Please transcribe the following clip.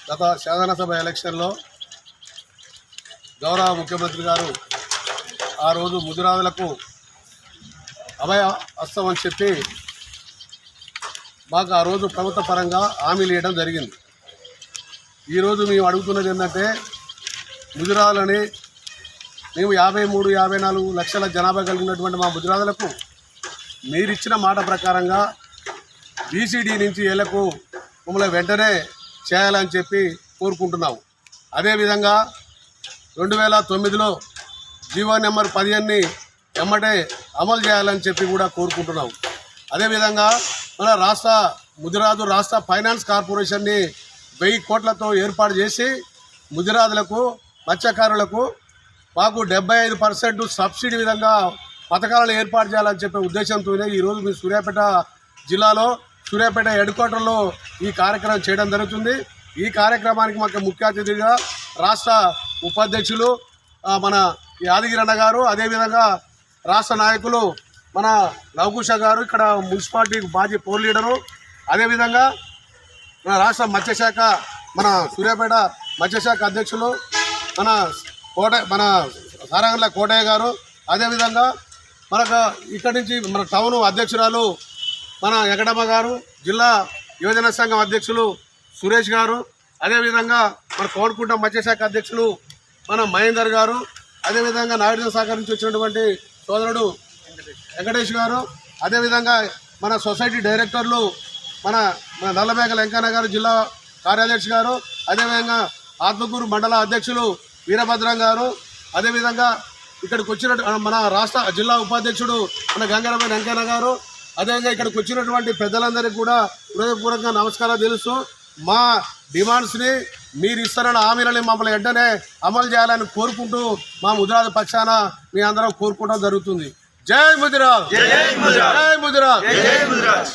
గత శాసనసభ ఎలక్షన్లో గౌరవ ముఖ్యమంత్రి గారు ఆ రోజు ముదిరాజులకు అభయ హస్తం అని చెప్పి మాకు ఆ రోజు ప్రభుత్వ పరంగా హామీలు ఇవ్వడం జరిగింది. ఈరోజు మేము అడుగుతున్నది ఏంటంటే, ముదిరాజులని మేము 53-54 లక్షల జనాభా కలిగినటువంటి మా ముదిరాజులకు మీరిచ్చిన మాట ప్రకారంగా బీసీడీ నుంచి ఏళ్లకు మమ్మల్ని వెంటనే చేయాలని చెప్పి కోరుకుంటున్నాము. అదేవిధంగా 2009లో జీవో నెంబర్ 15ని ఎమ్మటే అమలు చేయాలని చెప్పి కూడా కోరుకుంటున్నాము. అదేవిధంగా మన ముదిరాజు రాష్ట్ర ఫైనాన్స్ కార్పొరేషన్ని 1000 కోట్లతో ఏర్పాటు చేసి ముదిరాజులకు మత్స్యకారులకు మాకు 75% సబ్సిడీ విధంగా పథకాలను ఏర్పాటు చేయాలని చెప్పే ఉద్దేశంతోనే ఈరోజు మీ సూర్యాపేట జిల్లాలో సూర్యాపేట హెడ్ క్వార్టర్లో ఈ కార్యక్రమం చేయడం జరుగుతుంది. ఈ కార్యక్రమానికి మాకు ముఖ్య అతిథిగా రాష్ట్ర ఉపాధ్యక్షులు మన యాదగిరి అన్న గారు, అదేవిధంగా రాష్ట్ర నాయకులు మన లవకుశ గారు, ఇక్కడ మున్సిపాలిటీ మాజీ పౌర్ లీడరు, అదేవిధంగా మన రాష్ట్ర మత్స్యశాఖ మన సూర్యాపేట మత్స్యశాఖ అధ్యక్షులు మన సారంగల కోటయ్య గారు, అదేవిధంగా మనకు ఇక్కడి నుంచి మన టౌన్ అధ్యక్షురాలు మన వెంకటమ్మ గారు, జిల్లా యువజన సంఘం అధ్యక్షులు సురేష్ గారు, అదేవిధంగా మన కోడికుంట మత్స్యశాఖ అధ్యక్షులు మన మహేందర్ గారు, అదేవిధంగా నాయుడు సహకారం నుంచి వచ్చినటువంటి సోదరుడు వెంకటేష్ గారు, అదేవిధంగా మన సొసైటీ డైరెక్టర్లు మన నల్లబేగల వెంకన్న గారు, జిల్లా కార్యాధ్యక్షులు గారు, అదేవిధంగా ఆత్మకూరు మండల అధ్యక్షులు వీరభద్రం గారు, అదేవిధంగా ఇక్కడికి వచ్చిన మన రాష్ట్ర జిల్లా ఉపాధ్యక్షుడు మన గంగారమ్మ వెంకన్న గారు, అదేవిధంగా ఇక్కడికి వచ్చినటువంటి పెద్దలందరికీ కూడా హృదయపూర్వకంగా నమస్కారాలు తెలుస్తూ మా డిమాండ్స్ని మీరు ఇస్తారన్న హామీలని మమ్మల్ని వెంటనే అమలు చేయాలని కోరుకుంటూ మా ముదిరాజు పక్షాన మీ అందరం కోరుకోవడం జరుగుతుంది. జై ముదిరాజ్, జై ముదిరాజ్, జై ముదిరాజ్.